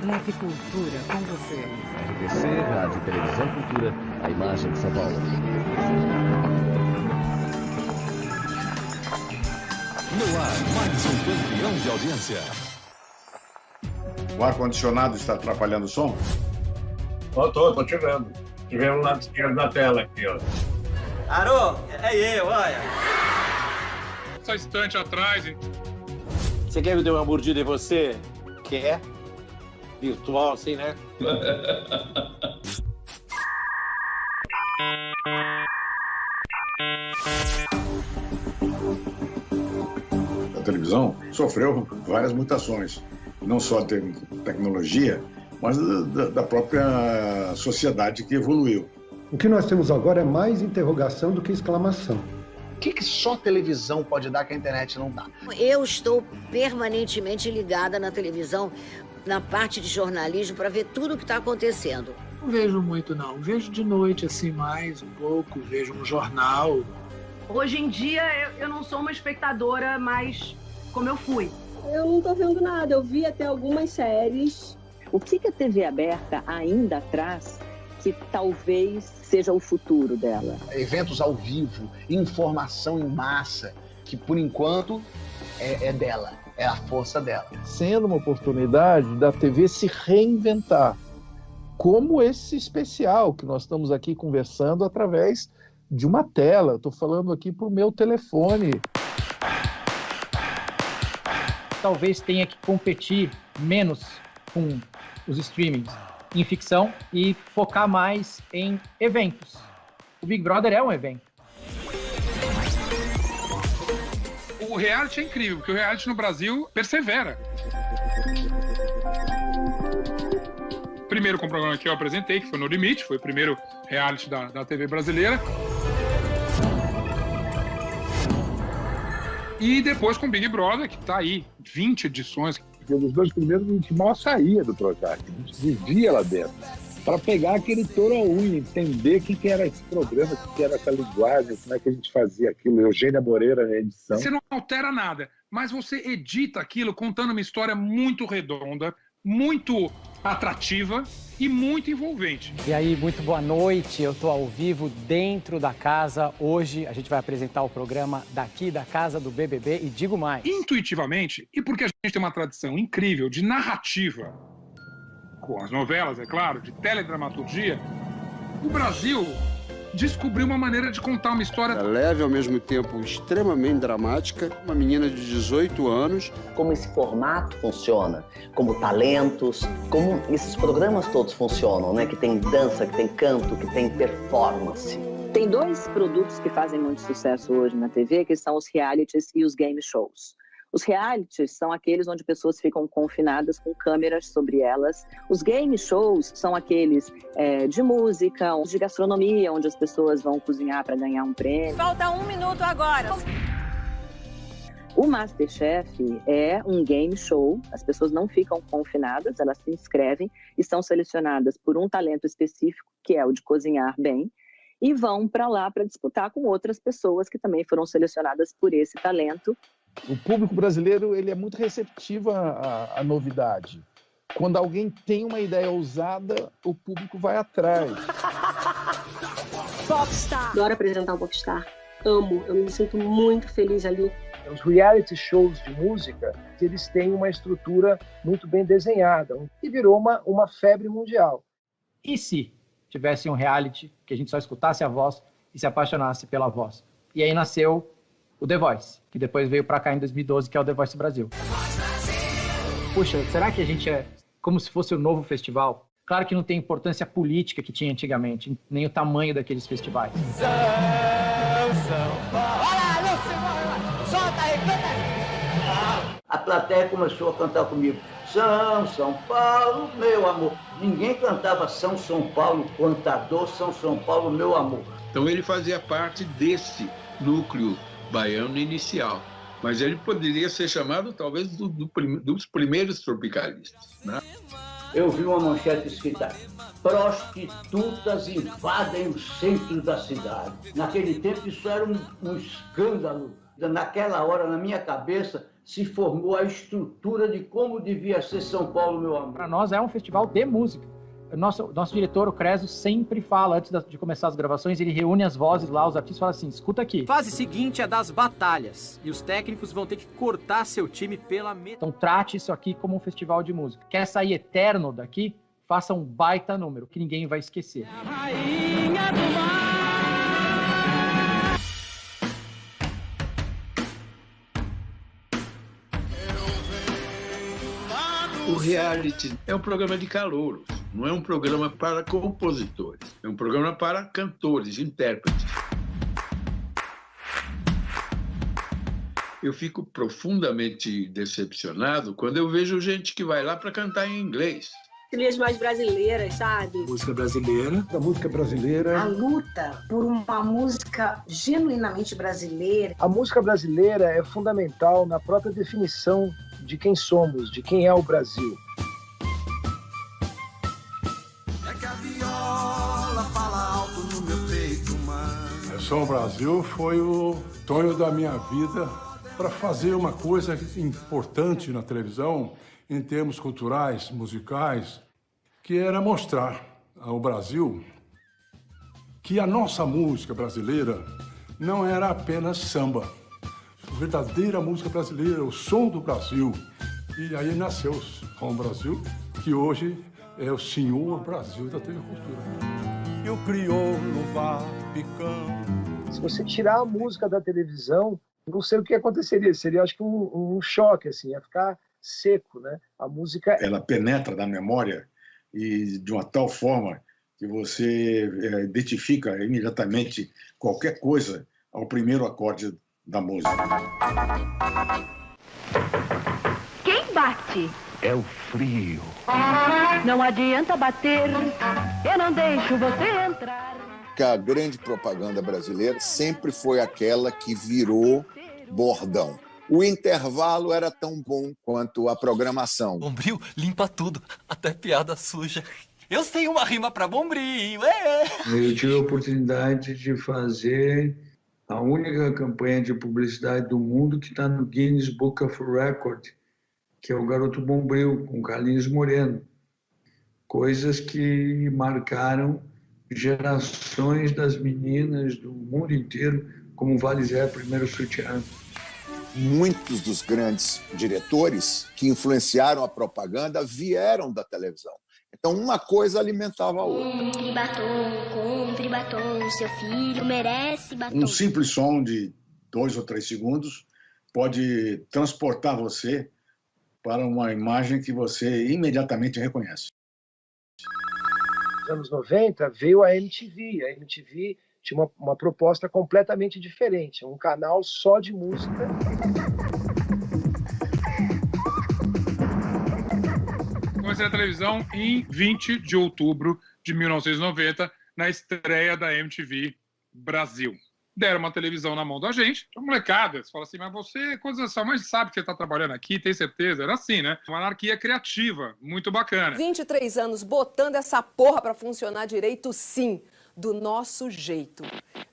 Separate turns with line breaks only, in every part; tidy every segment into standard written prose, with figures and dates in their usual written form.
Leve cultura com você.
RTC, Rádio e Televisão Cultura, a imagem de São Paulo.
No ar, mais um campeão de audiência.
O ar-condicionado está atrapalhando o som?
Tô tirando. Tivemos o lado esquerdo da tela aqui, ó.
Arô, é eu, olha.
Essa estante atrás.
Você quer me dar uma mordida em você? Quer? Virtual, assim, né?
A televisão sofreu várias mutações, não só de tecnologia, mas da própria sociedade que evoluiu.
O que nós temos agora é mais interrogação do que exclamação.
O que só televisão pode dar que a internet não dá?
Eu estou permanentemente ligada na televisão, na parte de jornalismo, para ver tudo o que está acontecendo.
Não vejo muito, não. Vejo de noite, assim, mais um pouco. Vejo um jornal.
Hoje em dia, eu não sou uma espectadora mais como eu fui.
Eu não tô vendo nada. Eu vi até algumas séries.
O que a TV aberta ainda traz que talvez seja o futuro dela?
Eventos ao vivo, informação em massa, que por enquanto é dela, é a força dela.
Sendo uma oportunidade da TV se reinventar, como esse especial que nós estamos aqui conversando através de uma tela. Estou falando aqui para o meu telefone.
Talvez tenha que competir menos com os streamings em ficção e focar mais em eventos. O Big Brother é um evento.
O reality é incrível, porque o reality no Brasil persevera. Primeiro com o programa que eu apresentei, que foi No Limite, foi o primeiro reality da TV brasileira. E depois com o Big Brother, que está aí, 20 edições.
Porque nos dois primeiros a gente mal saía do Projac, a gente vivia lá dentro, para pegar aquele touro à unha, entender o que era esse programa, o que era essa linguagem, como é que a gente fazia aquilo. Eugênia Moreira na edição.
Você não altera nada, mas você edita aquilo contando uma história muito redonda, muito atrativa e muito envolvente.
E aí, muito boa noite, eu estou ao vivo dentro da casa. Hoje a gente vai apresentar o programa daqui da casa do BBB e digo mais.
Intuitivamente, e porque a gente tem uma tradição incrível de narrativa, com as novelas, é claro, de teledramaturgia, o Brasil descobriu uma maneira de contar uma história
leve, ao mesmo tempo extremamente dramática, uma menina de 18 anos.
Como esse formato funciona, como talentos, como esses programas todos funcionam, né? Que tem dança, que tem canto, que tem performance.
Tem dois produtos que fazem muito sucesso hoje na TV, que são os realities e os game shows. Os realities são aqueles onde pessoas ficam confinadas com câmeras sobre elas. Os game shows são aqueles de música, de gastronomia, onde as pessoas vão cozinhar para ganhar um prêmio.
Falta 1 minuto agora.
O MasterChef é um game show, as pessoas não ficam confinadas, elas se inscrevem e são selecionadas por um talento específico, que é o de cozinhar bem, e vão para lá para disputar com outras pessoas que também foram selecionadas por esse talento.
O público brasileiro ele é muito receptivo à novidade. Quando alguém tem uma ideia ousada, o público vai atrás.
Popstar. Adoro apresentar o Popstar. Amo, eu me sinto muito feliz ali.
Os reality shows de música, eles têm uma estrutura muito bem desenhada e virou uma febre mundial.
E se tivesse um reality que a gente só escutasse a voz e se apaixonasse pela voz? E aí nasceu o The Voice, que depois veio pra cá em 2012, que é o The Voice Brasil. Puxa, será que a gente é como se fosse o novo festival? Claro que não tem importância política que tinha antigamente, nem o tamanho daqueles festivais.
Olha, Lúcio, solta aí, canta aí. A plateia começou a cantar comigo. São Paulo, meu amor. Ninguém cantava São Paulo, cantador, São Paulo, meu amor.
Então ele fazia parte desse núcleo baiano inicial, mas ele poderia ser chamado talvez dos primeiros tropicalistas, né?
Eu vi uma manchete escrita: prostitutas invadem o centro da cidade. Naquele tempo isso era um escândalo. Naquela hora, na minha cabeça, se formou a estrutura de como devia ser São Paulo, meu amor.
Para nós é um festival de música. Nosso diretor, o Creso, sempre fala, antes de começar as gravações, ele reúne as vozes lá, os artistas, fala assim, escuta aqui.
Fase seguinte é das batalhas, e os técnicos vão ter que cortar seu time pela metade.
Então trate isso aqui como um festival de música. Quer sair eterno daqui? Faça um baita número, que ninguém vai esquecer.
Rainha do mar.
O reality é um programa de calouros, não é um programa para compositores, é um programa para cantores, intérpretes. Eu fico profundamente decepcionado quando eu vejo gente que vai lá para cantar em inglês.
Trilhas mais brasileiras, sabe?
Música brasileira.
Da música brasileira.
A luta por uma música genuinamente brasileira.
A música brasileira é fundamental na própria definição de quem somos, de quem é o Brasil.
É que a viola fala alto no meu peito, mano.
Som Brasil foi o sonho da minha vida para fazer uma coisa importante na televisão, em termos culturais, musicais, que era mostrar ao Brasil que a nossa música brasileira não era apenas samba. A verdadeira música brasileira, o som do Brasil. E aí nasceu o Som Brasil, que hoje é o senhor Brasil da TV Cultura.
E o crioulo vá picando. Se você tirar a música da televisão, não sei o que aconteceria. Seria, acho que, um choque, assim, ia ficar seco, né? A música...
Ela penetra na memória e de uma tal forma que você identifica imediatamente qualquer coisa ao primeiro acorde da música.
Quem bate?
É o frio.
Não adianta bater, eu não deixo você entrar.
Que a grande propaganda brasileira sempre foi aquela que virou bordão. O intervalo era tão bom quanto a programação.
Bombril limpa tudo, até piada suja. Eu sei uma rima pra Bombril,
Eu tive a oportunidade de fazer a única campanha de publicidade do mundo que está no Guinness Book of Record, que é o Garoto Bombril, com Carlinhos Moreno. Coisas que marcaram gerações das meninas do mundo inteiro, como Vale Zé, primeiro sutiã.
Muitos dos grandes diretores que influenciaram a propaganda vieram da televisão. Então, uma coisa alimentava a outra.
Compre batom, seu filho merece batom.
Um simples som de 2 ou 3 segundos pode transportar você para uma imagem que você imediatamente reconhece.
Nos anos 90, veio a MTV. A MTV tinha uma proposta completamente diferente, um canal só de música.
Comecei a televisão em 20 de outubro de 1990, na estreia da MTV Brasil. Deram uma televisão na mão da gente, a molecada, você fala assim, mas você, quando sua mãe sabe que você está trabalhando aqui, tem certeza? Era assim, né? Uma anarquia criativa, muito bacana.
23 anos botando essa porra pra funcionar direito, sim, do nosso jeito.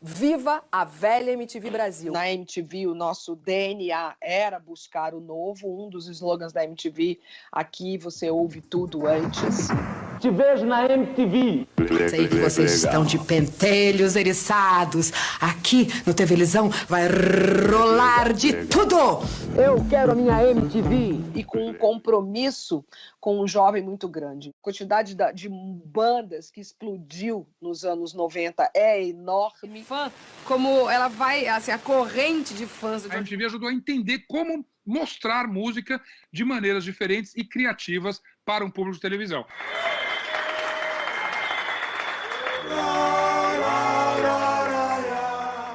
Viva a velha MTV Brasil.
Na MTV, o nosso DNA era buscar o novo. Um dos slogans da MTV, aqui você ouve tudo antes.
Te vejo na MTV.
Sei que vocês estão de pentelhos eriçados. Aqui no TVzão vai rolar de tudo.
Eu quero a minha MTV. E com um compromisso com um jovem muito grande. A quantidade de bandas que explodiu nos anos 90 é enorme.
Fã, como ela vai, assim, a corrente de fãs.
A MTV ajudou a entender como mostrar música de maneiras diferentes e criativas para um público de televisão.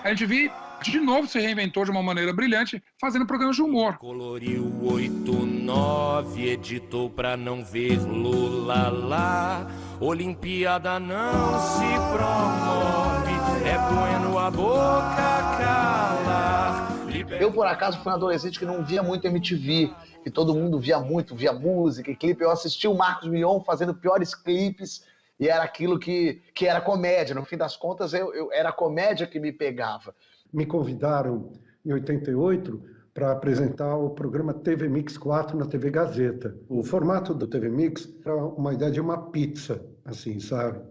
A MTV, de novo, se reinventou de uma maneira brilhante, fazendo programas de humor.
Coloriu 89, editou pra não ver Lula lá. Olimpíada não se promove, é bueno a boca calar.
Eu, por acaso, fui um adolescente que não via muito MTV, que todo mundo via muito, via música e clipe. Eu assisti o Marcos Mion fazendo piores clipes e era aquilo que era comédia. No fim das contas, era a comédia que me pegava.
Me convidaram em 88 para apresentar o programa TV Mix 4 na TV Gazeta. O formato do TV Mix era uma ideia de uma pizza, assim, sabe?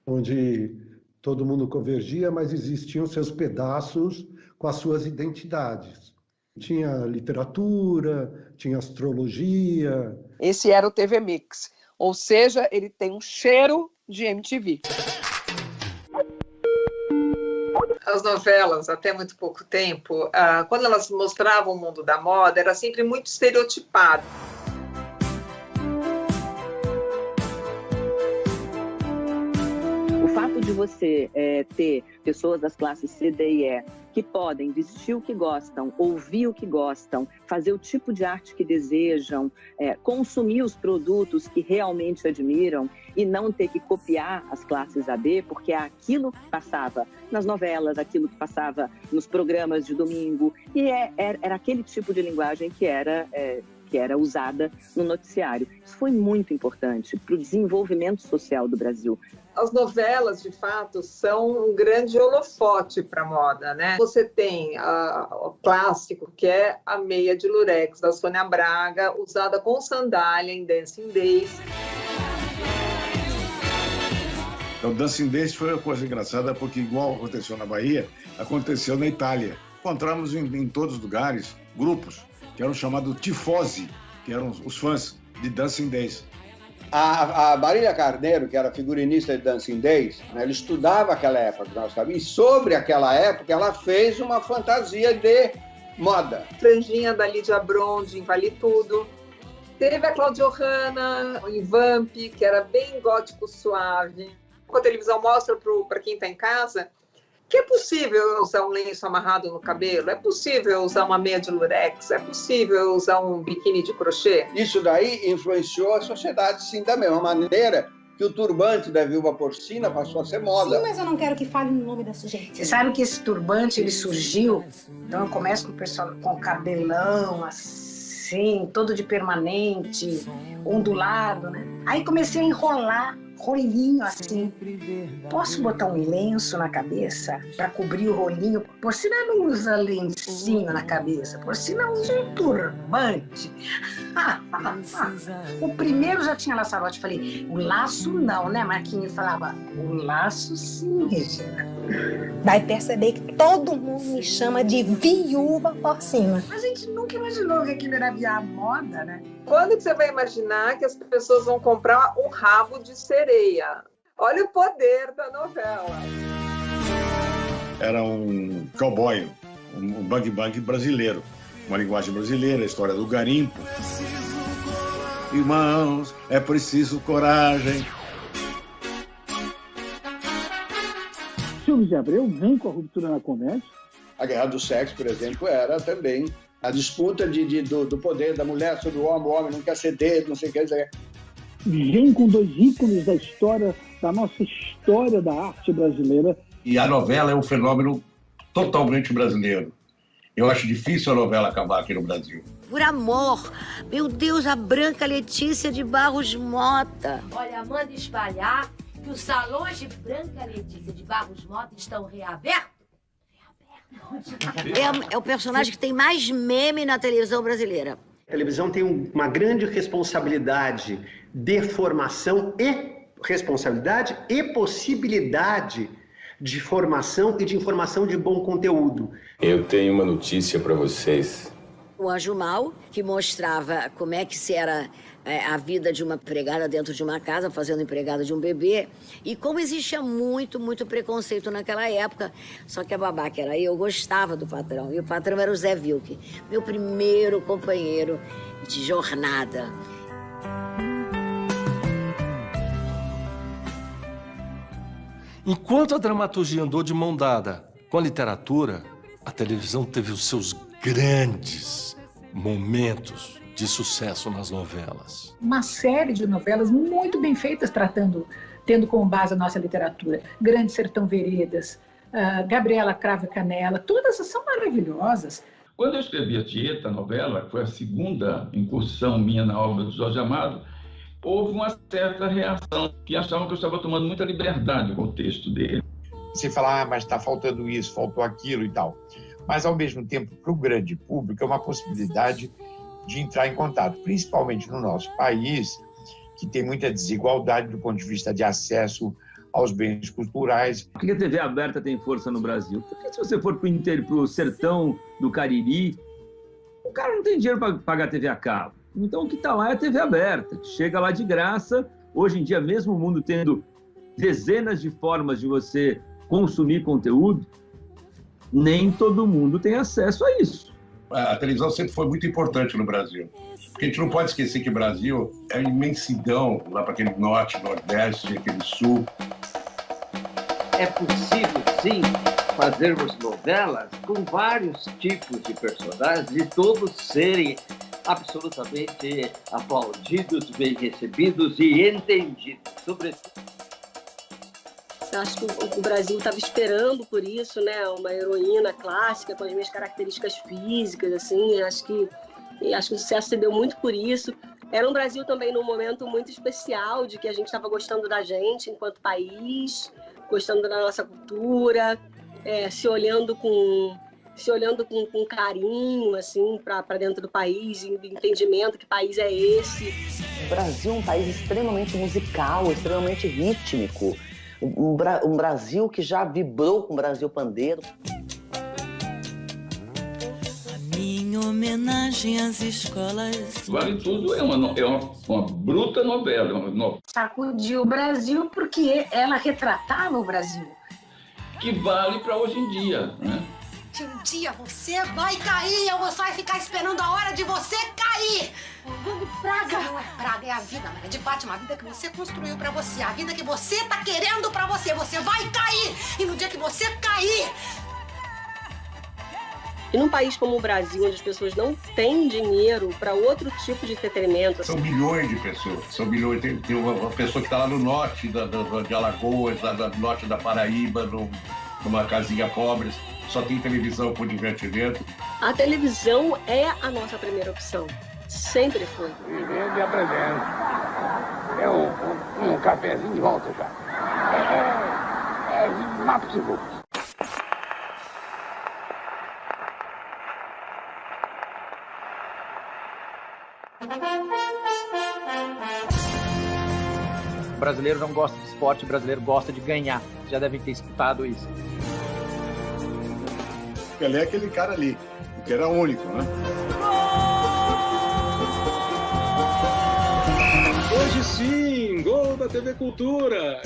Onde todo mundo convergia, mas existiam seus pedaços com as suas identidades. Tinha literatura, tinha astrologia.
Esse era o TV Mix, ou seja, ele tem um cheiro de MTV.
As novelas, até muito pouco tempo, quando elas mostravam o mundo da moda, era sempre muito estereotipado.
O fato de você ter pessoas das classes C, D e E que podem vestir o que gostam, ouvir o que gostam, fazer o tipo de arte que desejam, consumir os produtos que realmente admiram e não ter que copiar as classes AB, porque é aquilo que passava nas novelas, aquilo que passava nos programas de domingo, e era aquele tipo de linguagem que era usada no noticiário. Isso foi muito importante para o desenvolvimento social do Brasil.
As novelas, de fato, são um grande holofote para a moda, né? Você tem o clássico, que é a meia de lurex da Sônia Braga, usada com sandália em Dancing Days.
O Dancing Days foi uma coisa engraçada, porque igual aconteceu na Bahia, aconteceu na Itália. Encontramos em todos os lugares grupos que eram chamados tifosi, que eram os fãs de Dancing Days.
A Marília Carneiro, que era figurinista de Dancing Days, né, ela estudava aquela época, nós sabíamos, e sobre aquela época ela fez uma fantasia de moda.
Franjinha da Lídia Brondi, em Vale Tudo. Teve a Cláudia Hanna, em Vamp, que era bem gótico suave. A televisão mostra para quem está em casa que é possível usar um lenço amarrado no cabelo, é possível usar uma meia de lurex, é possível usar um biquíni de crochê.
Isso daí influenciou a sociedade, sim, da mesma maneira que o turbante da viúva porcina passou a ser moda.
Sim, mas eu não quero que fale no nome da sujeita.
Você sabe que esse turbante, ele surgiu, então eu começo com o pessoal com cabelão, assim, todo de permanente, ondulado, né? Aí comecei a enrolar rolinho assim. Posso botar um lenço na cabeça para cobrir o rolinho? Por si não usa lencinho na cabeça, por si não usa um turbante. O primeiro já tinha laçarote. Falei, o laço não, né? Marquinhos falava, o laço sim, Regina.
Vai perceber que todo mundo me chama de viúva porcina.
Mas a gente nunca imaginou que aquilo era via moda, né?
Quando que você vai imaginar que as pessoas vão comprar um rabo de sereia? Olha o poder da novela.
Era um cowboy, um bang-bang brasileiro. Uma linguagem brasileira, a história do garimpo. Irmãos, é preciso coragem.
Silvio de Abreu vem com a ruptura na comédia.
A Guerra do Sexo, por exemplo, era também a disputa do poder da mulher sobre o homem não quer ceder, não sei o que dizer.
Vem com dois ícones da história, da nossa história da arte brasileira.
E a novela é um fenômeno totalmente brasileiro. Eu acho difícil a novela acabar aqui no Brasil.
Por amor, meu Deus, a Branca Letícia de Barros Mota.
Olha, manda espalhar que os salões de Branca Letícia de Barros Mota estão reabertos.
É o personagem que tem mais meme na televisão brasileira.
A televisão tem uma grande responsabilidade de formação e possibilidade de formação e de informação de bom conteúdo.
Eu tenho uma notícia para vocês.
O Anjo Mal, que mostrava como é que era a vida de uma empregada dentro de uma casa, fazendo empregada de um bebê, e como existia muito, muito preconceito naquela época. Só que a babaca era eu gostava do patrão, e o patrão era o Zé Vilke, meu primeiro companheiro de jornada.
Enquanto a dramaturgia andou de mão dada com a literatura, a televisão teve os seus grandes momentos de sucesso nas novelas.
Uma série de novelas muito bem feitas, tendo como base a nossa literatura. Grande Sertão Veredas, Gabriela Cravo e Canela, todas são maravilhosas.
Quando eu escrevi a Tieta, a novela, que foi a segunda incursão minha na obra do Jorge Amado, houve uma certa reação, que achavam que eu estava tomando muita liberdade com o texto dele.
Você fala, mas está faltando isso, faltou aquilo e tal.
mas, ao mesmo tempo, para o grande público, é uma possibilidade de entrar em contato, principalmente no nosso país, que tem muita desigualdade do ponto de vista de acesso aos bens culturais.
Por que a TV aberta tem força no Brasil? Porque se você for para o sertão do Cariri, o cara não tem dinheiro para pagar TV a cabo. Então o que está lá é a TV aberta, que chega lá de graça. Hoje em dia, mesmo o mundo tendo dezenas de formas de você consumir conteúdo, nem todo mundo tem acesso a isso.
A televisão sempre foi muito importante no Brasil. Porque a gente não pode esquecer que o Brasil é uma imensidão lá para aquele norte, nordeste, aquele sul.
É possível, sim, fazermos novelas com vários tipos de personagens e todos serem absolutamente aplaudidos, bem recebidos e entendidos, sobretudo.
Eu acho que o Brasil estava esperando por isso, né? Uma heroína clássica com as minhas características físicas, assim. Acho que o sucesso se deu muito por isso. Era um Brasil também num momento muito especial, de que a gente estava gostando da gente enquanto país, gostando da nossa cultura, se olhando com carinho, assim, para dentro do país, entendimento que país é esse.
O Brasil é um país extremamente musical, extremamente rítmico. Um Brasil que já vibrou com o Brasil Pandeiro.
A minha homenagem às escolas...
Vale Tudo é uma bruta novela.
Sacudiu o Brasil porque ela retratava o Brasil.
Que vale para hoje em dia, né?
Que um dia você vai cair, eu vou só ficar esperando a hora de você cair. Praga não é praga, é a vida, Maria de Fátima, a vida que você construiu pra você, a vida que você tá querendo pra você. Você vai cair, e no dia que você cair...
E num país como o Brasil, onde as pessoas não têm dinheiro para outro tipo de entretenimento...
São milhões de pessoas, são milhões. Tem uma pessoa que está lá no norte de Alagoas, no norte da Paraíba, numa casinha pobre, só tem televisão por divertimento.
A televisão é a nossa primeira opção. Sempre foi.
Vivendo e aprendendo. É um cafezinho de volta já. É mato seguro.
O brasileiro não gosta de esporte, o brasileiro gosta de ganhar. Já devem ter escutado isso.
Pelé é aquele cara ali, que era único, né?
Hoje sim, gol da TV Cultura.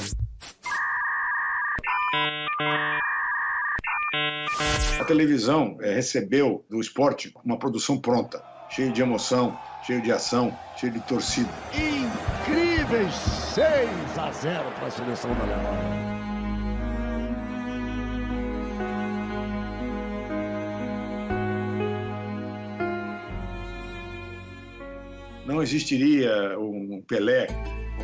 A televisão recebeu do esporte uma produção pronta, cheia de emoção, cheio de ação, cheio de torcida.
Incríveis 6-0 para a seleção da Alemanha.
Não existiria um Pelé,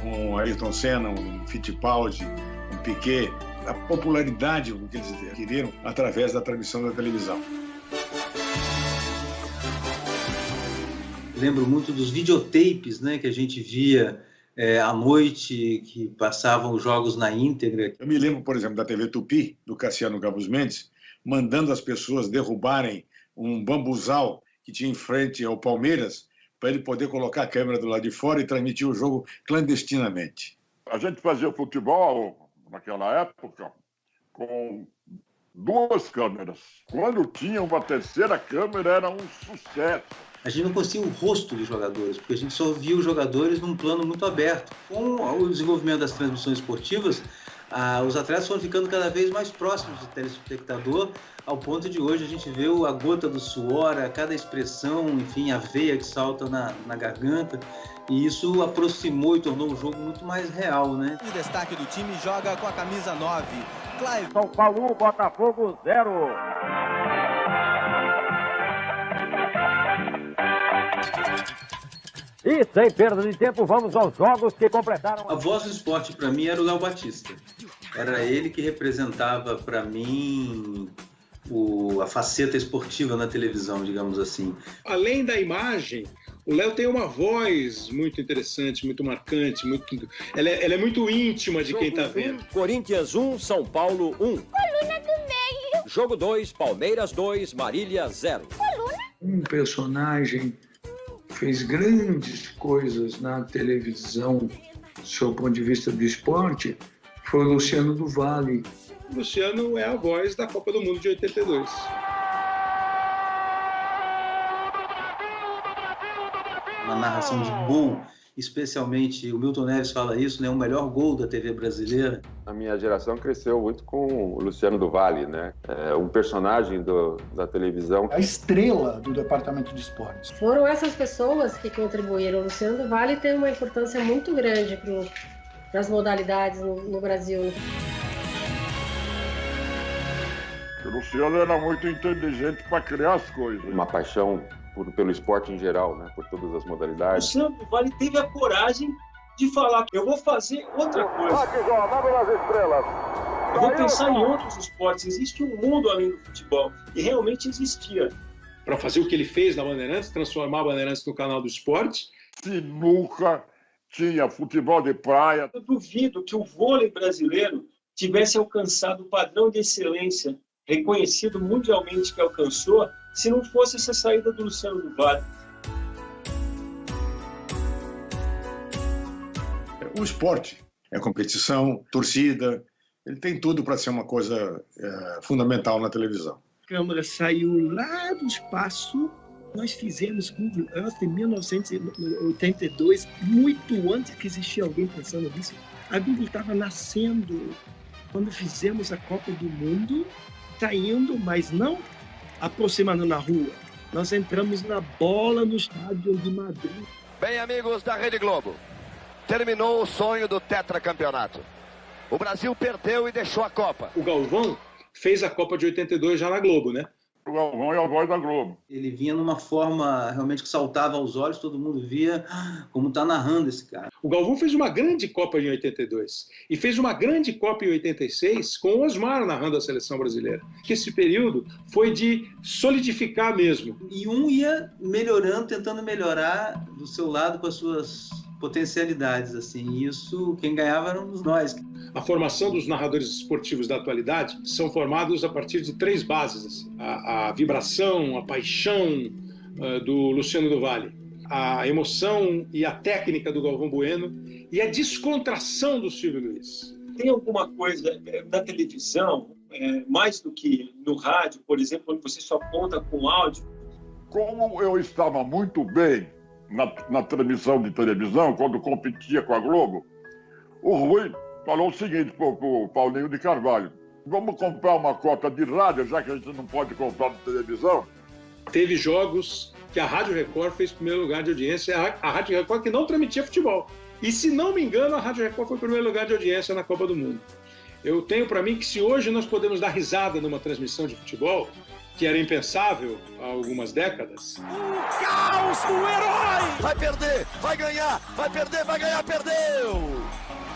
um Ayrton Senna, um Fittipaldi, um Piquet. A popularidade que eles adquiriram através da transmissão da televisão.
Lembro muito dos videotapes, né, que a gente via à noite, que passavam os jogos na íntegra.
Eu me lembro, por exemplo, da TV Tupi, do Cassiano Gabus Mendes, mandando as pessoas derrubarem um bambuzal que tinha em frente ao Palmeiras, para ele poder colocar a câmera do lado de fora e transmitir o jogo clandestinamente.
A gente fazia futebol, naquela época, com 2 câmeras. Quando tinha uma terceira câmera, era um sucesso.
A gente não conhecia o rosto dos jogadores, porque a gente só via os jogadores num plano muito aberto. Com o desenvolvimento das transmissões esportivas, os atletas foram ficando cada vez mais próximos do telespectador, ao ponto de hoje a gente vê a gota do suor, cada expressão, enfim, a veia que salta na garganta, e isso aproximou e tornou o jogo muito mais real, né?
O destaque do time joga com a camisa 9, Clive.
São Paulo, Botafogo 0. E sem perda de tempo, vamos aos jogos que completaram...
A voz do esporte, para mim, era o Léo Batista. Era ele que representava, para mim, a faceta esportiva na televisão, digamos assim.
Além da imagem, o Léo tem uma voz muito interessante, muito marcante, ela é muito íntima de quem está vendo.
Corinthians 1, São Paulo 1.
Coluna do meio.
Jogo 2, Palmeiras 2, Marília 0.
Um personagem fez grandes coisas na televisão, do seu ponto de vista do esporte, foi o Luciano do Vale.
O Luciano é a voz da Copa do Mundo de 82.
Uma narração de gol, especialmente o Milton Neves fala isso, né? O melhor gol da TV brasileira.
A minha geração cresceu muito com o Luciano do Vale, né? Um personagem da televisão.
A estrela do departamento de esportes.
Foram essas pessoas que contribuíram. O Luciano do Vale tem uma importância muito grande para as modalidades no Brasil.
O Luciano era muito inteligente para criar as coisas.
Uma paixão pelo esporte em geral, né? Por todas as modalidades.
O Luciano do Vale teve a coragem de falar que eu vou fazer outra coisa. Eu vou pensar em outros esportes. Existe um mundo além do futebol. E realmente existia.
Para fazer o que ele fez na Bandeirantes, transformar a Bandeirantes no canal do esporte.
Sinuca, tinha futebol de praia.
Eu duvido que o vôlei brasileiro tivesse alcançado o padrão de excelência reconhecido mundialmente que alcançou, se não fosse essa saída do Luciano do Vale.
O esporte é competição, torcida, ele tem tudo para ser uma coisa fundamental na televisão.
A Câmara saiu lá do espaço, nós fizemos Google Earth em 1982, muito antes que existia alguém pensando nisso. A Google estava nascendo quando fizemos a Copa do Mundo, saindo, mas não aproximando na rua. Nós entramos na bola no estádio de Madrid.
Bem, amigos da Rede Globo, terminou o sonho do tetracampeonato. O Brasil perdeu e deixou a Copa.
O Galvão fez a Copa de 82 já na Globo, né?
O Galvão é a voz da Globo.
Ele vinha numa forma realmente que saltava aos olhos, todo mundo via como está narrando esse cara.
O Galvão fez uma grande Copa em 82 e fez uma grande Copa em 86 com o Osmar narrando a seleção brasileira. Esse período foi de solidificar mesmo.
E um ia melhorando, tentando melhorar do seu lado com as suas potencialidades, assim. E isso, quem ganhava éramos nós.
A formação dos narradores esportivos da atualidade são formados a partir de 3 bases. Assim. A vibração, a paixão do Luciano do Vale, a emoção e a técnica do Galvão Bueno e a descontração do Silvio Luiz.
Tem alguma coisa na televisão, mais do que no rádio, por exemplo, onde você só conta com áudio?
Como eu estava muito bem na transmissão de televisão, quando competia com a Globo, o Rui falou o seguinte para o Paulinho de Carvalho: vamos comprar uma cota de rádio, já que a gente não pode comprar de televisão.
Teve jogos que a Rádio Record fez primeiro lugar de audiência, a Rádio Record que não transmitia futebol. E se não me engano, a Rádio Record foi o primeiro lugar de audiência na Copa do Mundo. Eu tenho para mim que se hoje nós podemos dar risada numa transmissão de futebol, que era impensável há algumas décadas.
O caos do herói! Vai perder, vai ganhar, vai perder, vai ganhar, perdeu!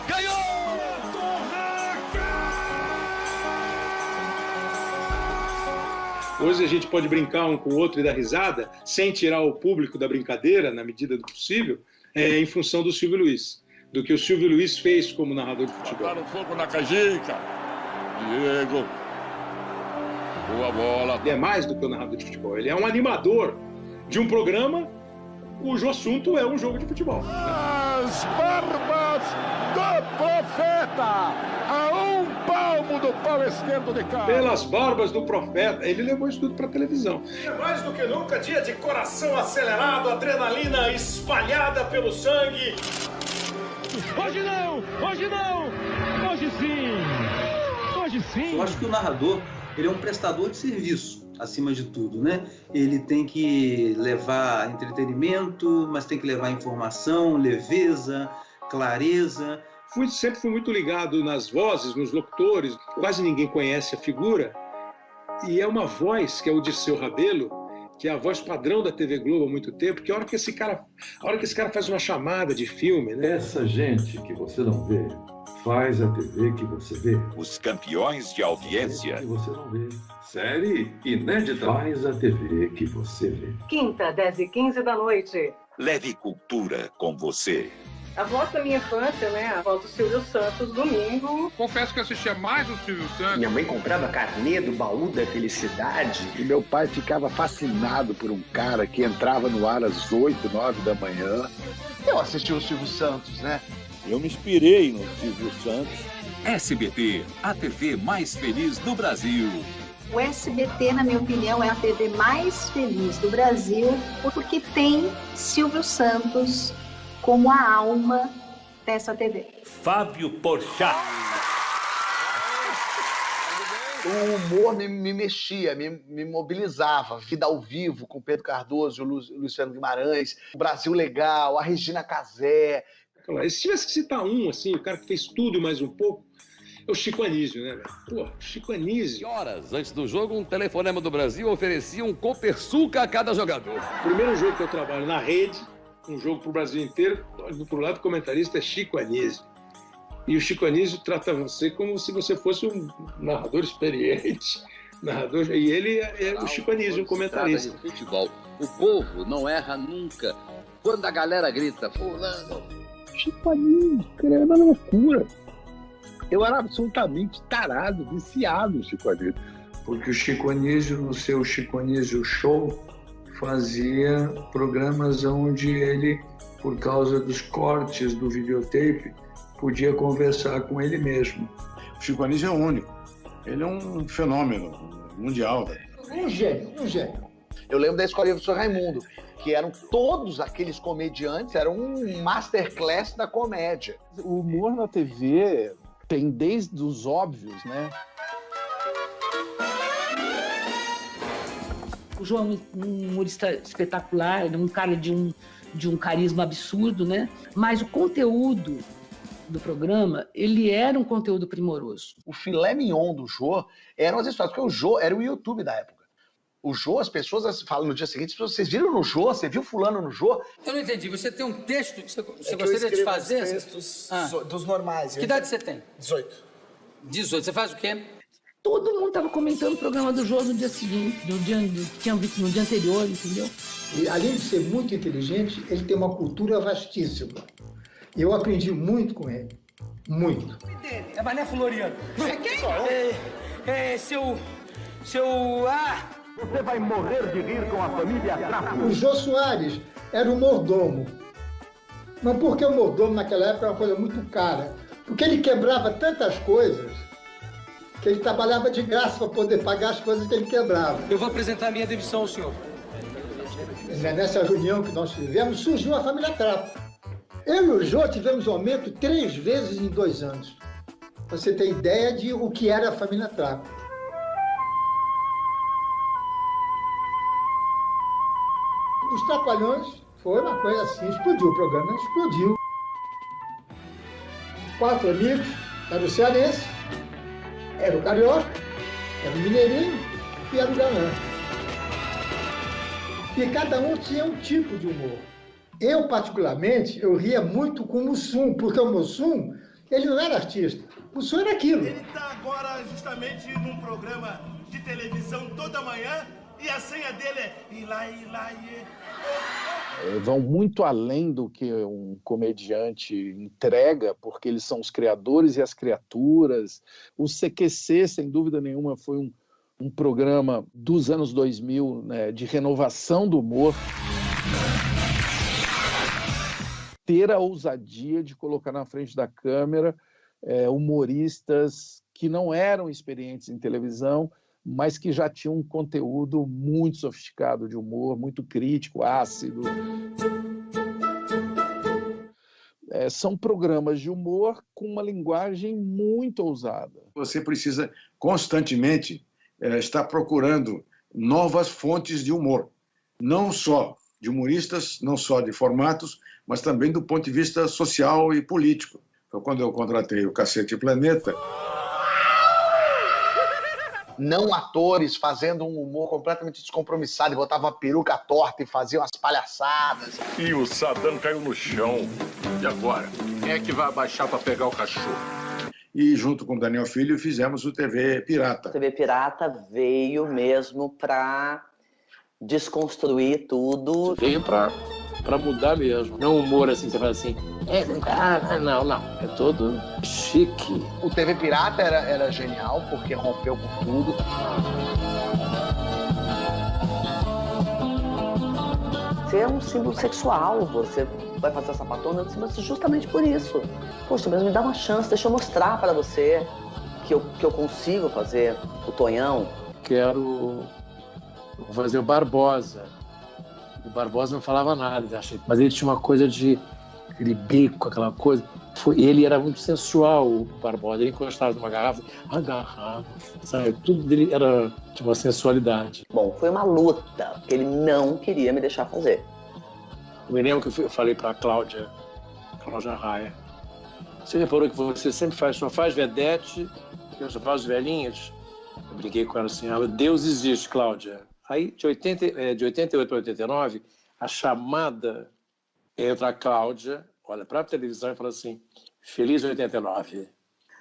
Ganhou!
Hoje a gente pode brincar um com o outro e dar risada, sem tirar o público da brincadeira, na medida do possível, em função do Silvio Luiz, do que o Silvio Luiz fez como narrador de futebol.
Botaram fogo na canjica, Diego, boa bola.
Ele é mais do que um narrador de futebol, ele é um animador de um programa cujo assunto é um jogo de futebol.
As barbas do profeta, a um palmo do pau esquerdo de cá.
Pelas barbas do profeta, ele levou isso tudo para televisão.
É mais do que nunca dia de coração acelerado, adrenalina espalhada pelo sangue.
Hoje não, hoje não, hoje sim, hoje sim.
Eu acho que o narrador, ele é um prestador de serviço, acima de tudo, né? Ele tem que levar entretenimento, mas tem que levar informação, leveza, clareza.
Sempre fui muito ligado nas vozes, nos locutores. Quase ninguém conhece a figura. E é uma voz, que é o Dirceu Rabelo, que é a voz padrão da TV Globo há muito tempo, que a hora que esse cara faz uma chamada de filme, né?
Essa gente que você não vê faz a TV que você vê.
Os campeões de audiência.
Que você não vê. Série inédita. Faz a TV que você vê.
Quinta, 10h15 da noite.
Leve cultura com você.
A voz da minha infância, né? A voz do Silvio Santos, domingo.
Confesso que assistia mais o Silvio Santos.
Minha mãe comprava carnê do Baú da Felicidade.
E meu pai ficava fascinado por um cara que entrava no ar às 8, 9 da manhã.
Eu assisti o Silvio Santos, né?
Eu me inspirei no Silvio Santos.
SBT, a TV mais feliz do Brasil.
O SBT, na minha opinião, é a TV mais feliz do Brasil, porque tem Silvio Santos como a alma dessa TV.
Fábio Porchat.
O humor me mexia, me mobilizava. Vida ao Vivo com Pedro Cardoso, o Luciano Guimarães, o Brasil Legal, a Regina Casé.
Se tivesse que citar um, assim, o cara que fez tudo e mais um pouco, é o Chico Anísio, né, velho? Pô, Chico Anísio.
Horas antes do jogo, um telefonema do Brasil oferecia um copersuca a cada jogador.
Primeiro jogo que eu trabalho na rede, um jogo pro Brasil inteiro, pro lado do comentarista é Chico Anísio. E o Chico Anísio trata você como se você fosse um narrador experiente. E ele é o Chico Anísio, um comentarista.
Futebol. O povo não erra nunca. Quando a galera grita, fulano.
Chico Anísio, cara, era uma loucura. Eu era absolutamente tarado, viciado no Chico Anísio.
Porque o Chico Anísio, no seu Chico Anísio Show, fazia programas onde ele, por causa dos cortes do videotape, podia conversar com ele mesmo.
O Chico Anísio é único. Ele é um fenômeno mundial.
Um gênio.
Eu lembro da escolinha do Sr. Raimundo, que eram todos aqueles comediantes, era um masterclass da comédia.
O humor na TV tem desde os óbvios, né?
O João é um humorista espetacular, um cara de um carisma absurdo, né? Mas o conteúdo do programa, ele era um conteúdo primoroso.
O filé mignon do Jô eram as histórias, porque o Jô era o YouTube da época. O Jô, as pessoas falam no dia seguinte, vocês viram no Jô? Você viu fulano no Jô?
Eu não entendi. Você tem um texto que você gostaria de fazer?
Textos dos normais.
Que idade você tem?
18.
18. Você faz o quê?
Todo mundo estava comentando o programa do Jô no dia seguinte, no dia anterior, entendeu?
E além de ser muito inteligente, ele tem uma cultura vastíssima. Eu aprendi muito com ele. Muito.
É Mané Floriano.
É quem?
Você vai morrer de rir com a família Trapo.
O Jô Soares era o mordomo. Mas por que o mordomo naquela época era uma coisa muito cara? Porque ele quebrava tantas coisas que ele trabalhava de graça para poder pagar as coisas que ele quebrava.
Eu vou apresentar a minha demissão ao senhor.
Nessa reunião que nós tivemos, surgiu a família Trapo. Eu e o Jô tivemos aumento 3 vezes em 2 anos. Você tem ideia de o que era a família Trapo. Os Trapalhões foi uma coisa assim, explodiu o programa, explodiu. 4 amigos, era o cearense, era o carioca, era o mineirinho e era o galã. E cada um tinha um tipo de humor. Eu, particularmente, eu ria muito com o Mussum, porque o Mussum, ele não era artista, o Mussum era aquilo.
Ele está agora justamente num programa de televisão toda manhã e a senha dele é
Vão muito além do que um comediante entrega, porque eles são os criadores e as criaturas. O CQC, sem dúvida nenhuma, foi um programa dos anos 2000, né, de renovação do humor. Ter a ousadia de colocar na frente da câmera humoristas que não eram experientes em televisão, mas que já tinham um conteúdo muito sofisticado de humor, muito crítico, ácido. São programas de humor com uma linguagem muito ousada.
Você precisa constantemente estar procurando novas fontes de humor, não só de humoristas, não só de formatos, mas também do ponto de vista social e político. Foi quando eu contratei o Cacete Planeta.
Não atores fazendo um humor completamente descompromissado, e botavam a peruca torta e faziam as palhaçadas.
E o Saddam caiu no chão. E agora? Quem é que vai abaixar para pegar o cachorro?
E junto com o Daniel Filho fizemos o TV Pirata.
O TV Pirata veio mesmo para desconstruir tudo.
Veio para
pra mudar mesmo. Não humor assim, você faz assim, não. É todo chique.
O TV Pirata era genial, porque rompeu com tudo.
Você é um símbolo sexual, você vai fazer sapatona justamente por isso. Poxa, mas me dá uma chance, deixa eu mostrar para você que eu consigo fazer o Tonhão.
Quero fazer o Barbosa. O Barbosa não falava nada, mas ele tinha uma coisa de aquele bico, aquela coisa. Ele era muito sensual, o Barbosa. Ele encostava numa garrafa, sabe? Tudo dele tinha uma sensualidade.
Bom, foi uma luta, porque ele não queria me deixar fazer.
Eu me lembro que eu falei para a Cláudia Raia. Você reparou que você sempre só faz vedete, eu só faço velhinhas? Eu brinquei com ela assim, Deus existe, Cláudia. Aí, de 88 para 89, a chamada entra a Cláudia, olha para a televisão e fala assim, feliz 89.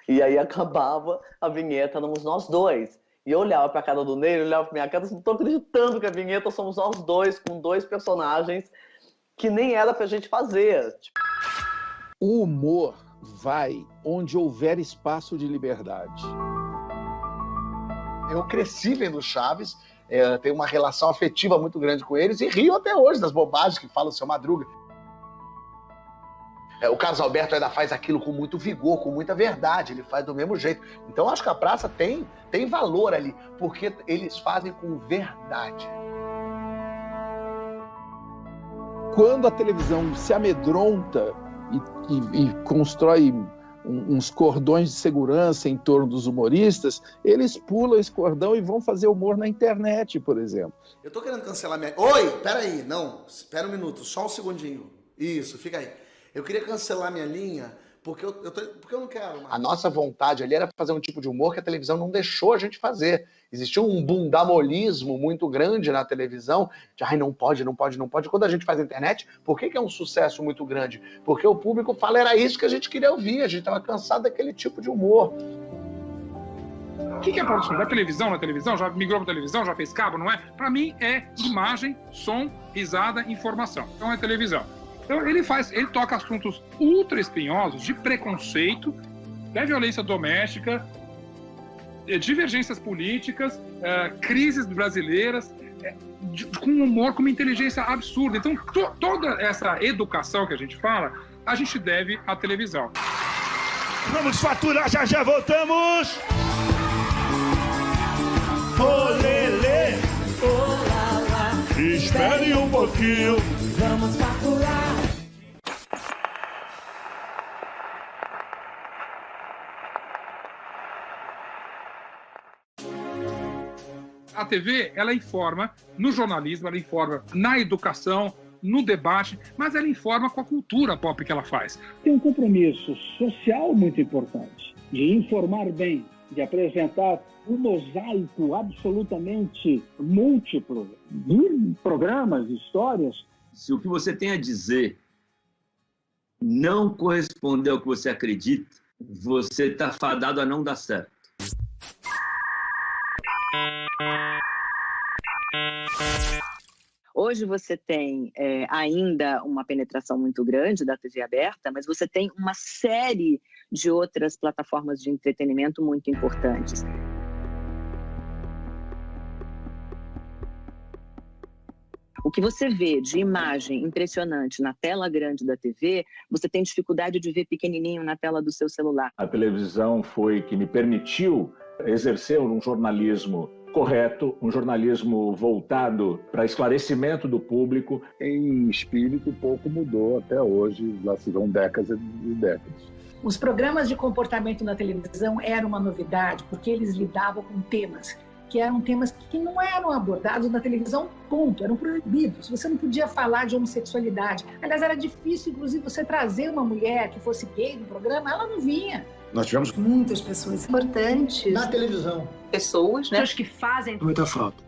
E aí acabava a vinheta, éramos nós dois. E eu olhava para a cara do Ney, ele olhava para minha cara, não estou acreditando que a vinheta somos nós dois, com dois personagens que nem era pra gente fazer.
O humor vai onde houver espaço de liberdade.
Eu cresci vendo Chaves, tenho uma relação afetiva muito grande com eles e rio até hoje das bobagens que fala o Seu Madruga. O Carlos Alberto ainda faz aquilo com muito vigor, com muita verdade, ele faz do mesmo jeito. Então acho que a praça tem valor ali, porque eles fazem com verdade.
Quando a televisão se amedronta e constrói uns cordões de segurança em torno dos humoristas, eles pulam esse cordão e vão fazer humor na internet, por exemplo.
Eu tô querendo cancelar minha... Oi, peraí, não, espera um minuto, só um segundinho. Isso, fica aí. Eu queria cancelar minha linha porque eu não quero mais.
A nossa vontade ali era fazer um tipo de humor que a televisão não deixou a gente fazer. Existiu um bundamolismo muito grande na televisão, de não pode. Quando a gente faz a internet, por que é um sucesso muito grande? Porque o público fala, era isso que a gente queria ouvir, a gente estava cansado daquele tipo de humor.
O que é produção? Da televisão, na televisão? Já migrou para televisão, já fez cabo, não é? Para mim é imagem, som, risada, informação. Então é televisão. Então ele toca assuntos ultra espinhosos de preconceito, de violência doméstica, divergências políticas, crises brasileiras, com humor, com uma inteligência absurda. Então toda essa educação que a gente fala, a gente deve à televisão.
Vamos faturar, já voltamos! Olê, olá, espere um pouquinho. Vamos faturar.
A TV, ela informa no jornalismo, ela informa na educação, no debate, mas ela informa com a cultura pop que ela faz.
Tem um compromisso social muito importante, de informar bem, de apresentar um mosaico absolutamente múltiplo de programas, de histórias.
Se o que você tem a dizer não corresponder ao que você acredita, você está fadado a não dar certo.
Hoje você tem ainda uma penetração muito grande da TV aberta, mas você tem uma série de outras plataformas de entretenimento muito importantes. O que você vê de imagem impressionante na tela grande da TV, você tem dificuldade de ver pequenininho na tela do seu celular.
A televisão foi que me permitiu exercer um jornalismo correto, um jornalismo voltado para esclarecimento do público.
Em espírito, pouco mudou até hoje, lá se vão décadas e décadas.
Os programas de comportamento na televisão eram uma novidade, porque eles lidavam com temas que eram temas que não eram abordados na televisão, ponto, eram proibidos. Você não podia falar de homossexualidade. Aliás, era difícil, inclusive, você trazer uma mulher que fosse gay no programa, ela não vinha.
Nós tivemos
muitas pessoas importantes
na televisão.
Pessoas, né? Pessoas que fazem
muita falta.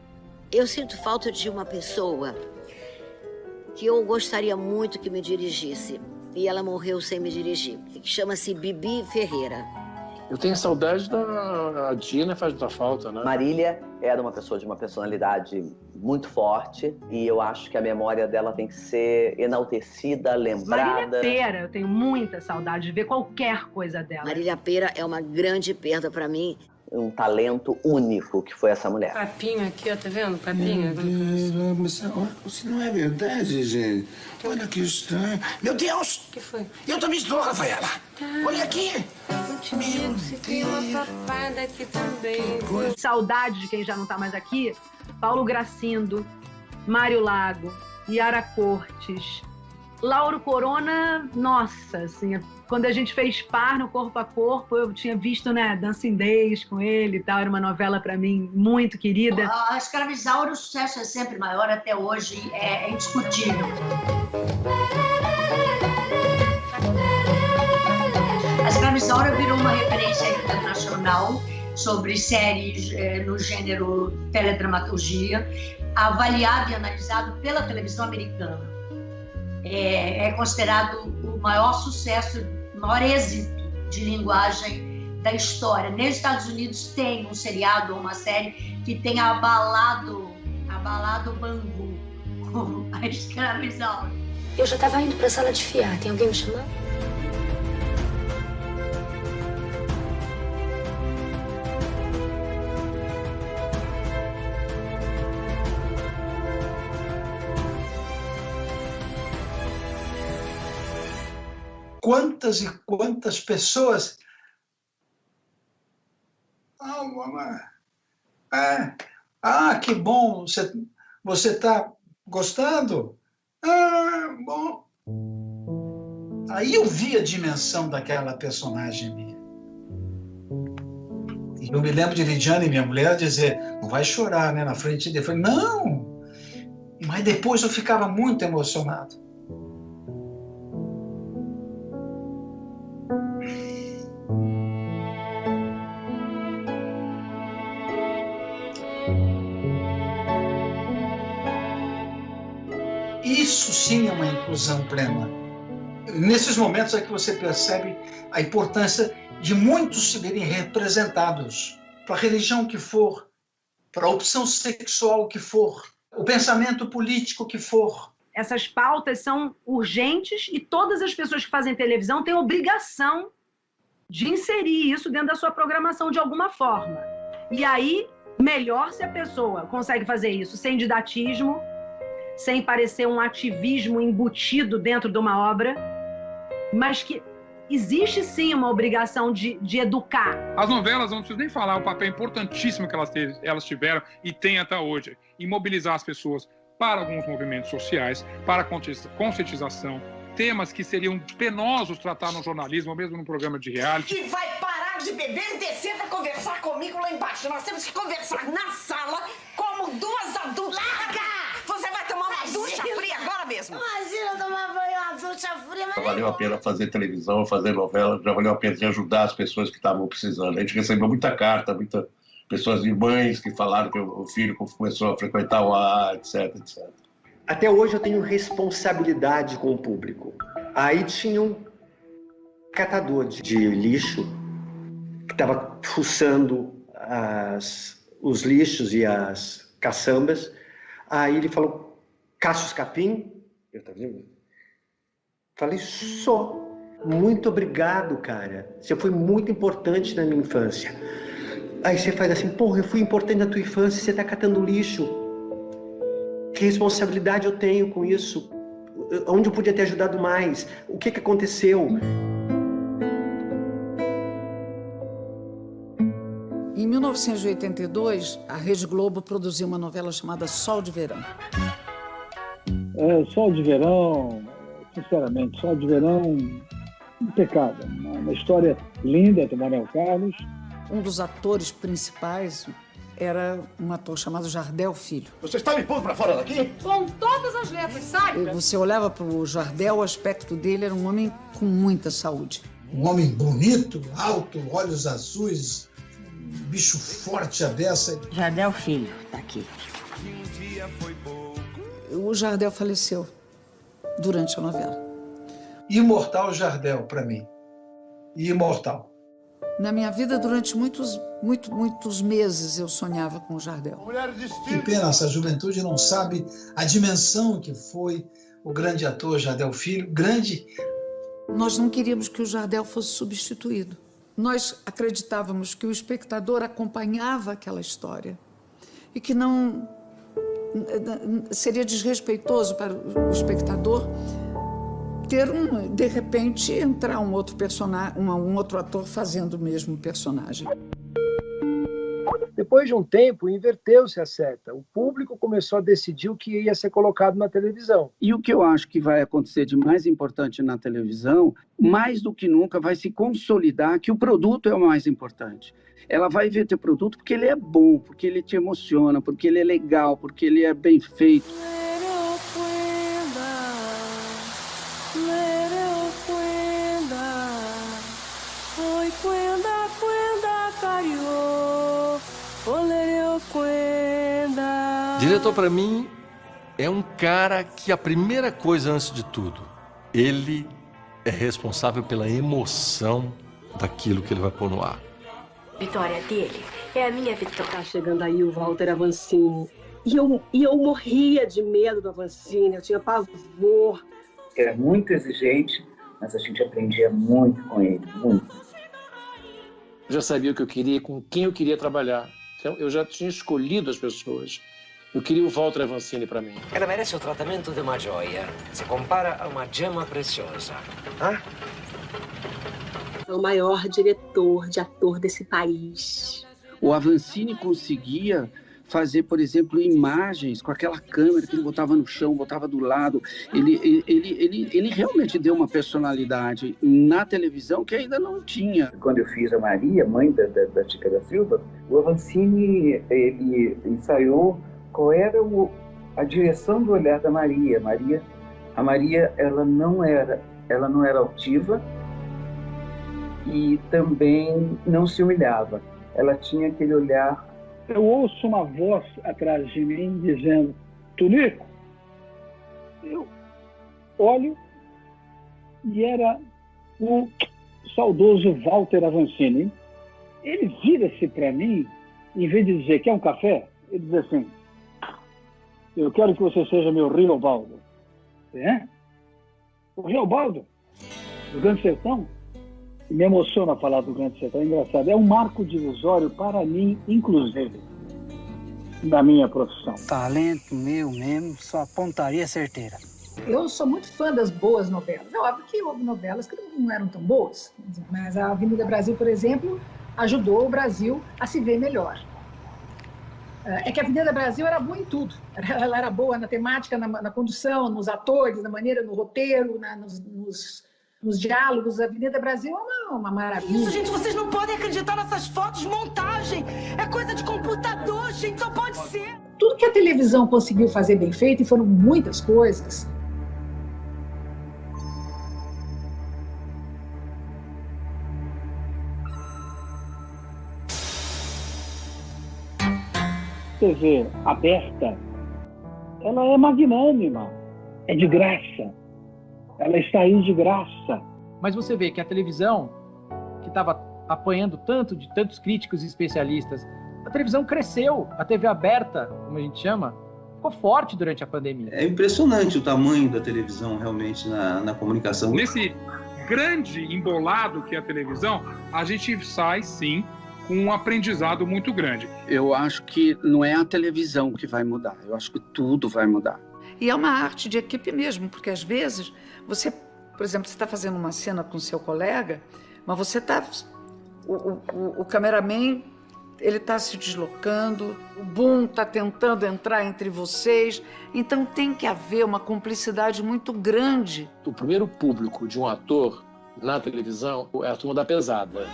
Eu sinto falta de uma pessoa que eu gostaria muito que me dirigisse. E ela morreu sem me dirigir. Chama-se Bibi Ferreira.
Eu tenho saudade da Dina, faz muita falta, né?
Marília era uma pessoa de uma personalidade muito forte e eu acho que a memória dela tem que ser enaltecida, lembrada.
Marília Pêra, eu tenho muita saudade de ver qualquer coisa dela.
Marília Pêra é uma grande perda para mim.
Um talento único que foi essa mulher.
Papinho aqui, ó, tá vendo? Papinho.
Isso não é verdade, gente. Olha que estranho. Meu Deus!
O que foi?
Eu também estou, Rafaela. Olha aqui.
Você tem uma papada aqui também.
Saudade de quem já não tá mais aqui. Paulo Gracindo, Mário Lago, Yara Cortes, Lauro Corona, nossa, assim, quando a gente fez par no Corpo a Corpo, eu tinha visto, né, Dancing Days com ele e tal, era uma novela para mim muito querida.
A Escravizaura, o sucesso é sempre maior, até hoje é indiscutível. A Escravizaura virou uma referência internacional sobre séries no gênero teledramaturgia, avaliado e analisado pela televisão americana. É considerado o maior sucesso, o maior êxito de linguagem da história. Nos Estados Unidos tem um seriado ou uma série que tem abalado o Bangu, como a Escravizaura.
Eu já estava indo para a sala de fiar. Tem alguém me chamando?
Quantas e quantas pessoas... que bom, você está gostando? Bom. Aí eu vi a dimensão daquela personagem minha. E eu me lembro de Lidiane, minha mulher, dizer, não vai chorar, né, na frente dele. Eu falei, não! Mas depois eu ficava muito emocionado. Isso sim é uma inclusão plena. Nesses momentos é que você percebe a importância de muitos se verem representados, para a religião que for, para a opção sexual que for, o pensamento político que for.
Essas pautas são urgentes e todas as pessoas que fazem televisão têm obrigação de inserir isso dentro da sua programação de alguma forma. E aí, melhor se a pessoa consegue fazer isso sem didatismo, sem parecer um ativismo embutido dentro de uma obra, mas que existe sim uma obrigação de educar.
As novelas, não preciso nem falar, o papel importantíssimo que elas tiveram e têm até hoje, em mobilizar as pessoas para alguns movimentos sociais, para conscientização, temas que seriam penosos tratar no jornalismo ou mesmo num programa de reality.
E vai parar de beber e descer para conversar comigo lá embaixo. Nós temos que conversar na sala como duas adultas. Larga! Você vai tomar uma ducha fria agora mesmo?
Imagina tomar banho, uma ducha fria.
Já valeu a pena fazer televisão, fazer novela, já valeu a pena de ajudar as pessoas que estavam precisando. A gente recebeu muita carta, muitas pessoas de mães que falaram que o filho começou a frequentar o AA, etc, etc.
Até hoje eu tenho responsabilidade com o público. Aí tinha um catador de lixo que estava fuçando os lixos e as caçambas. Aí ele falou, Cassius Capim? Eu estava dizendo, falei, só. Muito obrigado, cara. Você foi muito importante na minha infância. Aí você faz assim, porra, eu fui importante na tua infância, você está catando lixo. Que responsabilidade eu tenho com isso? Onde eu podia ter ajudado mais? O que aconteceu?
Em 1982, a Rede Globo produziu uma novela chamada Sol de Verão.
Sol de Verão, sinceramente, Sol de Verão, impecável. Uma história linda do Manuel Carlos.
Um dos atores principais era um ator chamado Jardel Filho.
Você está me pondo para fora daqui? Com todas as letras, sabe?
Você olhava para o Jardel, o aspecto dele era um homem com muita saúde.
Um homem bonito, alto, olhos azuis, bicho forte a beça.
Jardel Filho, tá aqui. O Jardel faleceu durante a novela.
Imortal Jardel, para mim. Imortal.
Na minha vida, durante muitos meses, eu sonhava com o Jardel.
Que pena, essa juventude não sabe a dimensão que foi o grande ator Jardel Filho, grande.
Nós não queríamos que o Jardel fosse substituído. Nós acreditávamos que o espectador acompanhava aquela história e que não seria desrespeitoso para o espectador de repente, entrar um outro personagem, um outro ator fazendo o mesmo personagem.
Depois de um tempo, inverteu-se a seta. O público começou a decidir o que ia ser colocado na televisão.
E o que eu acho que vai acontecer de mais importante na televisão, mais do que nunca, vai se consolidar que o produto é o mais importante. Ela vai ver teu produto porque ele é bom, porque ele te emociona, porque ele é legal, porque ele é bem feito.
Diretor, para mim, é um cara que a primeira coisa, antes de tudo, ele é responsável pela emoção daquilo que ele vai pôr no ar.
Vitória dele é a minha vitória.
Tá chegando aí o Walter Avancini. E eu morria de medo do Avancini, eu tinha pavor.
Era muito exigente, mas a gente aprendia muito com ele, muito.
Eu já sabia o que eu queria e com quem eu queria trabalhar. Então, eu já tinha escolhido as pessoas. Eu queria o Walter Avancini para mim.
Ela merece o tratamento de uma joia. Se compara a uma gema preciosa. Hã?
É o maior diretor de ator desse país.
O Avancini conseguia fazer, por exemplo, imagens com aquela câmera que ele botava no chão, botava do lado. Ele realmente deu uma personalidade na televisão que ainda não tinha.
Quando eu fiz a Maria, mãe da Chica da Silva, o Avancini, ele ensaiou qual era a direção do olhar da Maria. A Maria, ela não era altiva e também não se humilhava. Ela tinha aquele olhar.
Eu ouço uma voz atrás de mim dizendo: Tunico. Eu olho e era o saudoso Walter Avancini. Ele vira-se para mim, em vez de dizer: quer um café? Ele diz assim: eu quero que você seja meu Riobaldo. É? O Riobaldo, do Grande Sertão? Me emociona falar do Grande Sertão, é engraçado. É um marco divisório para mim, inclusive, da minha profissão.
Talento meu mesmo, só pontaria certeira.
Eu sou muito fã das boas novelas. É óbvio que houve novelas que não eram tão boas, mas a Avenida Brasil, por exemplo, ajudou o Brasil a se ver melhor. É que a Avenida Brasil era boa em tudo. Ela era boa na temática, na condução, nos atores, na maneira, no roteiro, nos diálogos. A Avenida Brasil é uma maravilha.
Isso, gente, vocês não podem acreditar nessas fotos, montagem. É coisa de computador, gente, só pode ser.
Tudo que a televisão conseguiu fazer bem feito, e foram muitas coisas,
TV aberta, ela é magnânima, é de graça. Ela está aí de graça.
Mas você vê que a televisão, que estava apanhando tanto de tantos críticos e especialistas, a televisão cresceu, a TV aberta, como a gente chama, ficou forte durante a pandemia.
É impressionante o tamanho da televisão realmente na comunicação.
Nesse grande embolado que é a televisão, a gente sai, sim, com um aprendizado muito grande.
Eu acho que não é a televisão que vai mudar, eu acho que tudo vai mudar.
E é uma arte de equipe mesmo, porque às vezes você, por exemplo, você está fazendo uma cena com seu colega, mas você está... O cameraman, ele está se deslocando, o boom está tentando entrar entre vocês, então tem que haver uma cumplicidade muito grande.
O primeiro público de um ator na televisão é a turma da pesada.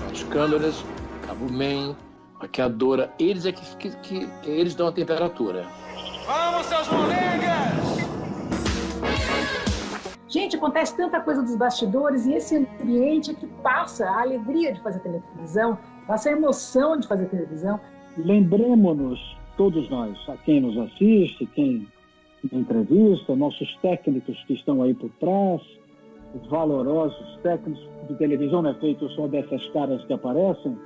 As câmeras, Cabo Man, maquiadora, eles é que eles dão a temperatura.
Vamos, seus molegas!
Gente, acontece tanta coisa dos bastidores e esse ambiente é que passa a alegria de fazer televisão, passa a emoção de fazer televisão.
Lembremos-nos, todos nós, a quem nos assiste, quem entrevista, nossos técnicos que estão aí por trás, os valorosos técnicos de televisão não é feito só dessas caras que aparecem,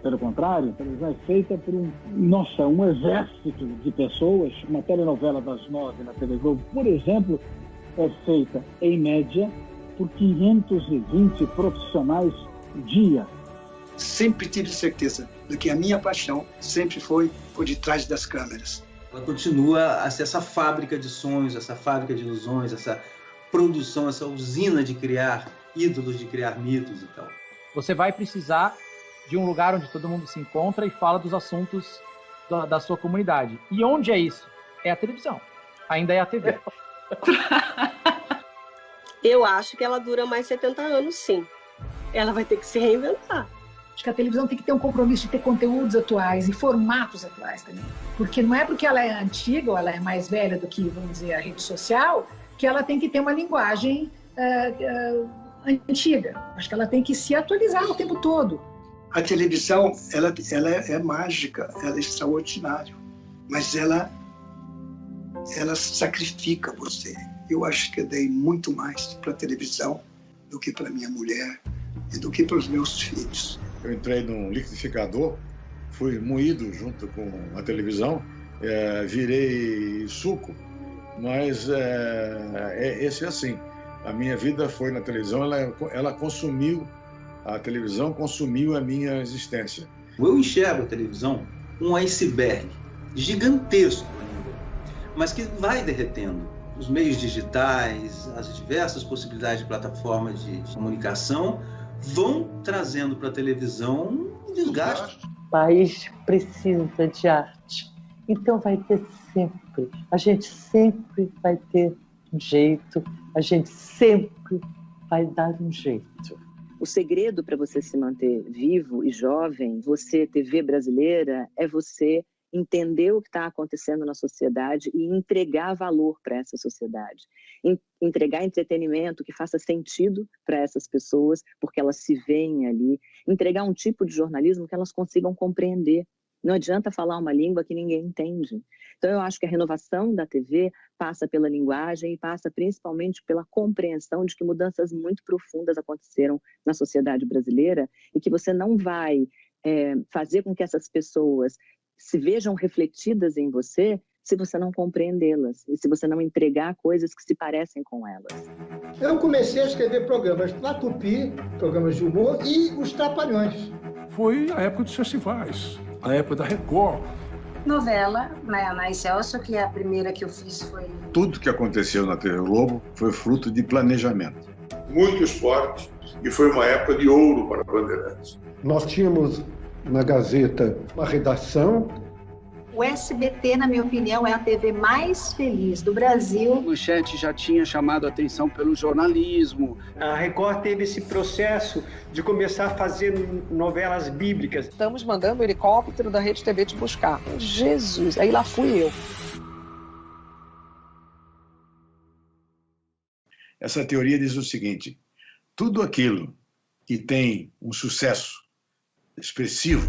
pelo contrário, a televisão é feita por um exército de pessoas. Uma telenovela das 9 na TV Globo, por exemplo, é feita, em média, por 520 profissionais dia.
Sempre tive certeza de que a minha paixão sempre foi por detrás das câmeras.
Ela continua a ser essa fábrica de sonhos, essa fábrica de ilusões, essa produção, essa usina de criar ídolos, de criar mitos e tal.
Você vai precisar de um lugar onde todo mundo se encontra e fala dos assuntos da sua comunidade. E onde é isso? É a televisão. Ainda é a TV.
Eu acho que ela dura mais 70 anos, sim. Ela vai ter que se reinventar.
Acho que a televisão tem que ter um compromisso de ter conteúdos atuais e formatos atuais também. Porque não é porque ela é antiga ou ela é mais velha do que, vamos dizer, a rede social, que ela tem que ter uma linguagem antiga. Acho que ela tem que se atualizar o tempo todo.
A televisão, ela é mágica, ela é extraordinária, mas ela sacrifica você. Eu acho que eu dei muito mais para a televisão do que para minha mulher e do que para os meus filhos.
Eu entrei num liquidificador, fui moído junto com a televisão, virei suco, mas esse é assim. A minha vida foi na televisão, ela consumiu. A televisão consumiu a minha existência.
Eu enxergo a televisão um iceberg gigantesco ainda, mas que vai derretendo. Os meios digitais, as diversas possibilidades de plataformas de comunicação vão trazendo para a televisão um desgaste.
O país precisa de arte, então vai ter sempre. A gente sempre vai ter um jeito, a gente sempre vai dar um jeito.
O segredo para você se manter vivo e jovem, você, TV brasileira, é você entender o que está acontecendo na sociedade e entregar valor para essa sociedade. Entregar entretenimento que faça sentido para essas pessoas, porque elas se veem ali. Entregar um tipo de jornalismo que elas consigam compreender. Não adianta falar uma língua que ninguém entende. Então, eu acho que a renovação da TV passa pela linguagem e passa principalmente pela compreensão de que mudanças muito profundas aconteceram na sociedade brasileira e que você não vai fazer com que essas pessoas se vejam refletidas em você se você não compreendê-las e se você não entregar coisas que se parecem com elas.
Eu comecei a escrever programas na Tupi, programas de humor, e os Trapalhões.
Foi a época dos festivais, a época da Record.
Novela, na Excelsior, que a primeira que eu fiz foi...
Tudo que aconteceu na TV Globo foi fruto de planejamento.
Muito esporte, e foi uma época de ouro para Bandeirantes.
Nós tínhamos na Gazeta uma redação.
O SBT, na minha opinião, é a TV mais feliz do Brasil.
O Manchete já tinha chamado a atenção pelo jornalismo.
A Record teve esse processo de começar a fazer novelas bíblicas.
Estamos mandando o helicóptero da Rede TV te buscar. Jesus, aí lá fui eu.
Essa teoria diz o seguinte: tudo aquilo que tem um sucesso expressivo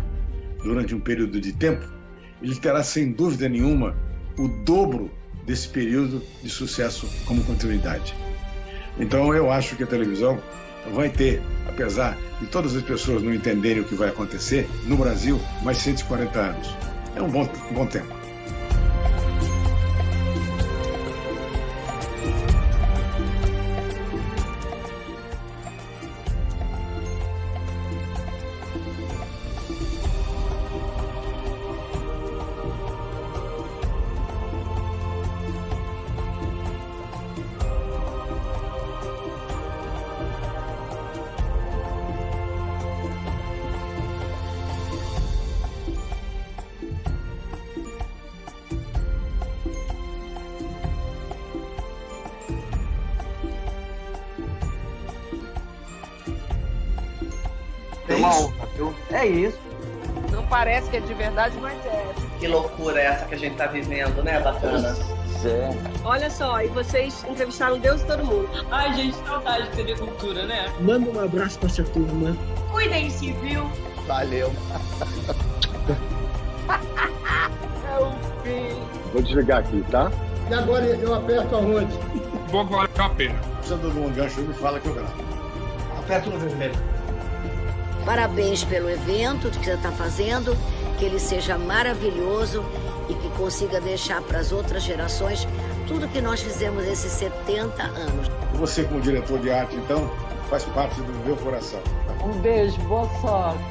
durante um período de tempo, ele terá, sem dúvida nenhuma, o dobro desse período de sucesso como continuidade. Então, eu acho que a televisão vai ter, apesar de todas as pessoas não entenderem o que vai acontecer, no Brasil, mais 140 anos. É um bom tempo.
É isso.
Não parece que é de verdade, mas é.
Que loucura é essa que a gente tá vivendo, né, bacana?
Olha só, e vocês entrevistaram Deus e todo mundo.
Ai, gente, saudade de TV Cultura, né?
Manda um abraço pra essa turma.
Cuidem-se, viu?
Valeu.
É o fim.
Vou desligar aqui, tá? E agora eu aperto aonde?
Bom que valeu a pena.
Precisando de um gancho, me fala que eu gravo.
Aperto no vermelho.
Parabéns pelo evento que você está fazendo, que ele seja maravilhoso e que consiga deixar para as outras gerações tudo que nós fizemos esses 70 anos.
Você, como diretor de arte, então, faz parte do meu coração.
Um beijo, boa sorte.